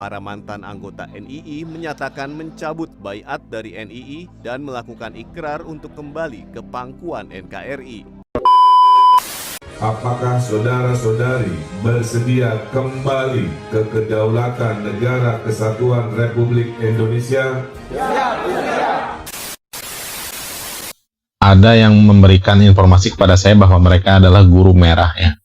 para mantan anggota NII menyatakan mencabut baiat dari NII dan melakukan ikrar untuk kembali ke pangkuan NKRI. Apakah saudara-saudari bersedia kembali ke kedaulatan Negara Kesatuan Republik Indonesia? Ada yang memberikan informasi kepada saya bahwa mereka adalah guru merah ya.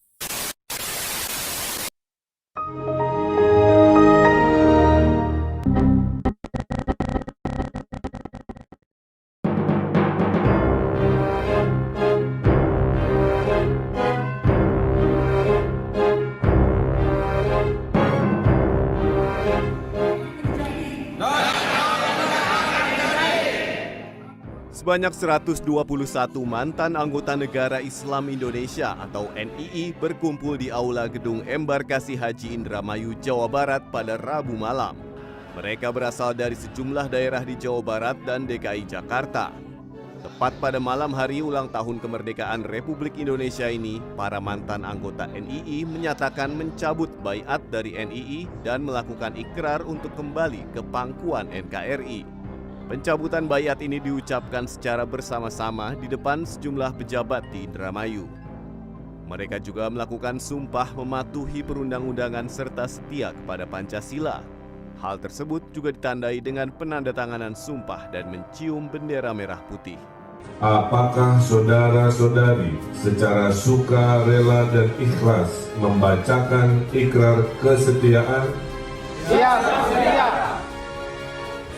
Sebanyak 121 mantan anggota Negara Islam Indonesia atau NII berkumpul di Aula Gedung Embarkasi Haji Indramayu, Jawa Barat pada Rabu malam. Mereka berasal dari sejumlah daerah di Jawa Barat dan DKI Jakarta. Tepat pada malam hari ulang tahun kemerdekaan Republik Indonesia ini, para mantan anggota NII menyatakan mencabut baiat dari NII dan melakukan ikrar untuk kembali ke pangkuan NKRI. Pencabutan baiat ini diucapkan secara bersama-sama di depan sejumlah pejabat di Indramayu. Mereka juga melakukan sumpah mematuhi perundang-undangan serta setia kepada Pancasila. Hal tersebut juga ditandai dengan penandatanganan sumpah dan mencium bendera merah putih. Apakah saudara-saudari secara sukarela dan ikhlas membacakan ikrar kesetiaan? Siap, siap.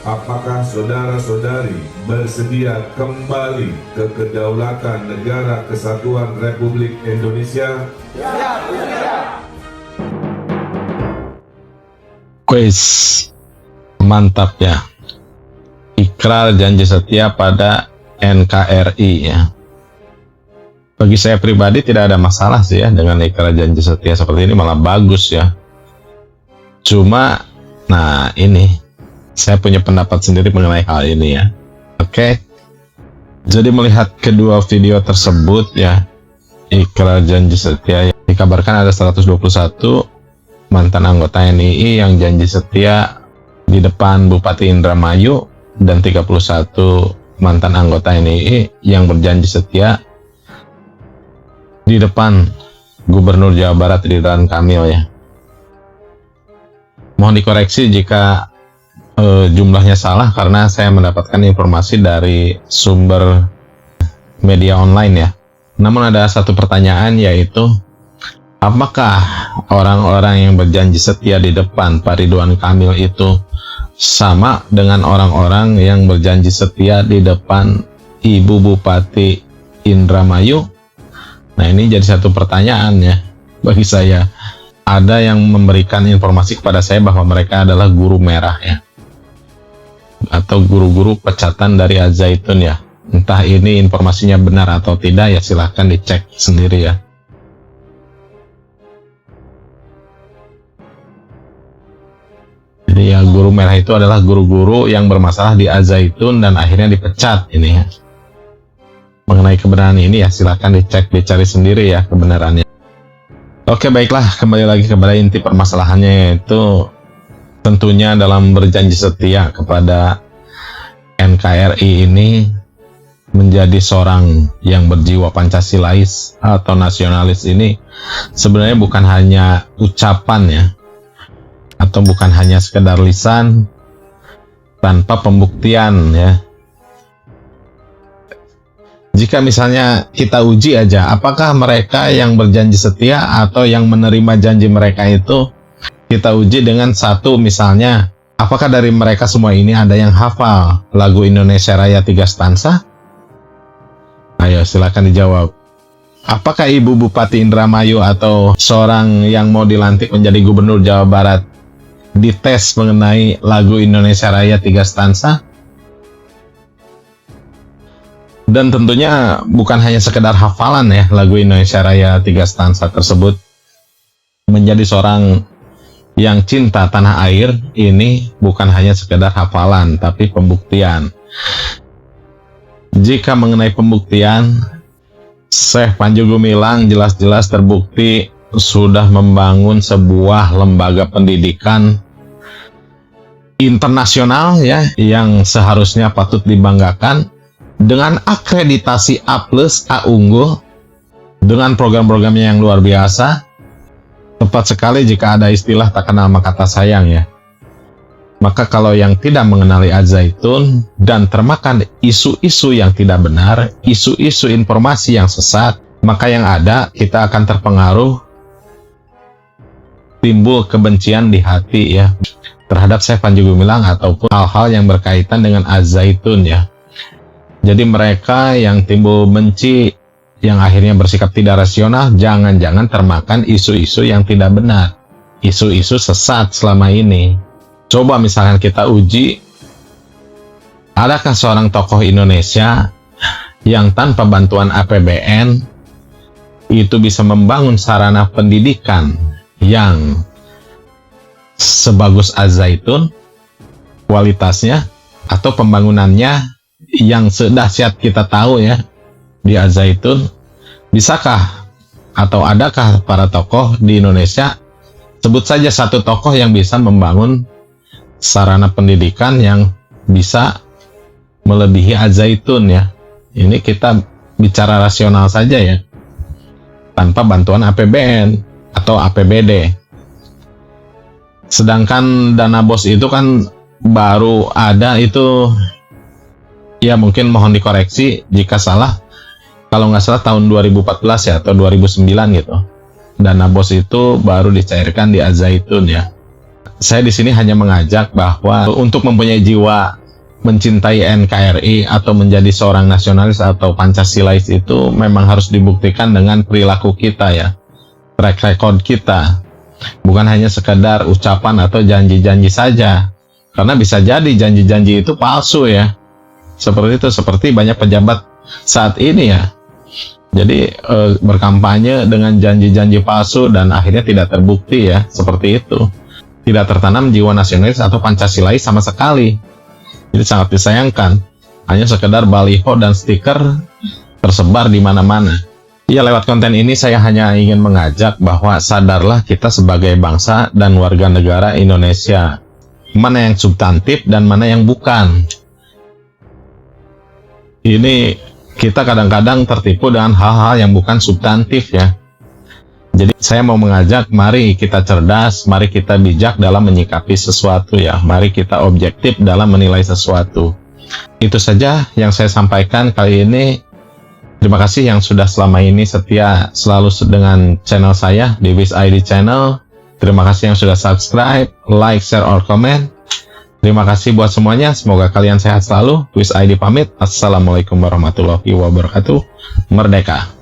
Apakah saudara-saudari bersedia kembali ke kedaulatan Negara Kesatuan Republik Indonesia? Siap, siap. Kuis mantap ya. Ikrar janji setia pada NKRI ya. Bagi saya pribadi tidak ada masalah sih ya dengan ikrar janji setia seperti ini, malah bagus ya. Cuma nah ini saya punya pendapat sendiri mengenai hal ini ya. Oke. Jadi melihat kedua video tersebut ya, ikrar janji setia, dikabarkan ada 121 mantan anggota NII yang janji setia di depan Bupati Indramayu dan 31 mantan anggota NII yang berjanji setia di depan Gubernur Jawa Barat Ridwan Kamil ya. Mohon dikoreksi jika jumlahnya salah karena saya mendapatkan informasi dari sumber media online ya. Namun ada satu pertanyaan, yaitu apakah orang-orang yang berjanji setia di depan Pak Ridwan Kamil itu sama dengan orang-orang yang berjanji setia di depan Ibu Bupati Indramayu? Nah, ini jadi satu pertanyaan ya bagi saya. Ada yang memberikan informasi kepada saya bahwa mereka adalah guru merah ya, atau guru-guru pecatan dari Al-Zaitun ya. Entah ini informasinya benar atau tidak ya, silahkan dicek sendiri ya. Jadi ya, guru merah itu adalah guru-guru yang bermasalah di Al-Zaitun dan akhirnya dipecat ini ya. Mengenai kebenaran ini ya silahkan dicek, dicari sendiri ya kebenarannya. Oke, baiklah, kembali lagi kepada inti permasalahannya, yaitu tentunya dalam berjanji setia kepada NKRI ini, menjadi seorang yang berjiwa Pancasilais atau nasionalis ini sebenarnya bukan hanya ucapan ya, atau bukan hanya sekedar lisan tanpa pembuktian ya. Jika misalnya kita uji aja, apakah mereka yang berjanji setia atau yang menerima janji mereka itu, kita uji dengan satu, misalnya, apakah dari mereka semua ini ada yang hafal lagu Indonesia Raya 3 stansa? Ayo silakan dijawab. Apakah Ibu Bupati Indramayu atau seorang yang mau dilantik menjadi Gubernur Jawa Barat dites mengenai lagu Indonesia Raya 3 stansa? Dan tentunya bukan hanya sekedar hafalan ya lagu Indonesia Raya 3 stansa tersebut. Menjadi seorang yang cinta tanah air ini bukan hanya sekedar hafalan, tapi pembuktian. Jika mengenai pembuktian, Syekh Panji Gumilang jelas-jelas terbukti sudah membangun sebuah lembaga pendidikan internasional ya, yang seharusnya patut dibanggakan, dengan akreditasi A+, A unggul, dengan program-programnya yang luar biasa. Tepat sekali jika ada istilah tak kenal maka tak sayang ya. Maka kalau yang tidak mengenali Al-Zaitun dan termakan isu-isu yang tidak benar, isu-isu informasi yang sesat, maka yang ada kita akan terpengaruh, timbul kebencian di hati ya, terhadap Syekh Panji Gumilang ataupun hal-hal yang berkaitan dengan Az-Zaitun ya. Jadi mereka yang timbul benci, yang akhirnya bersikap tidak rasional, jangan-jangan termakan isu-isu yang tidak benar, isu-isu sesat selama ini. Coba misalkan kita uji, adakah seorang tokoh Indonesia yang tanpa bantuan APBN itu bisa membangun sarana pendidikan yang sebagus Az-Zaitun kualitasnya, atau pembangunannya yang sedahsyat kita tahu ya di Az-Zaitun? Bisakah atau adakah para tokoh di Indonesia, sebut saja satu tokoh yang bisa membangun sarana pendidikan yang bisa melebihi Az-Zaitun ya? Ini kita bicara rasional saja ya, tanpa bantuan APBN atau APBD. Sedangkan dana BOS itu kan baru ada itu, ya mungkin mohon dikoreksi jika salah, kalau nggak salah tahun 2014 ya atau 2009 gitu. Dana BOS itu baru dicairkan di Az-Zaitun ya. Saya di sini hanya mengajak bahwa untuk mempunyai jiwa mencintai NKRI atau menjadi seorang nasionalis atau Pancasilais itu memang harus dibuktikan dengan perilaku kita ya, track record kita, bukan hanya sekedar ucapan atau janji-janji saja, karena bisa jadi janji-janji itu palsu ya, seperti itu, seperti banyak pejabat saat ini ya. Jadi berkampanye dengan janji-janji palsu dan akhirnya tidak terbukti ya, seperti itu. Tidak tertanam jiwa nasionalis atau Pancasilais sama sekali. Jadi sangat disayangkan, hanya sekedar baliho dan stiker tersebar di mana-mana. Ya, lewat konten ini saya hanya ingin mengajak bahwa sadarlah kita sebagai bangsa dan warga negara Indonesia, mana yang substantif dan mana yang bukan. Ini kita kadang-kadang tertipu dengan hal-hal yang bukan substantif ya. Jadi saya mau mengajak, mari kita cerdas, mari kita bijak dalam menyikapi sesuatu ya, mari kita objektif dalam menilai sesuatu. Itu saja yang saya sampaikan kali ini. Terima kasih yang sudah selama ini setia selalu dengan channel saya di Wiz ID Channel. Terima kasih yang sudah subscribe, like, share, or comment. Terima kasih buat semuanya, semoga kalian sehat selalu. Wiz ID pamit. Assalamualaikum warahmatullahi wabarakatuh. Merdeka!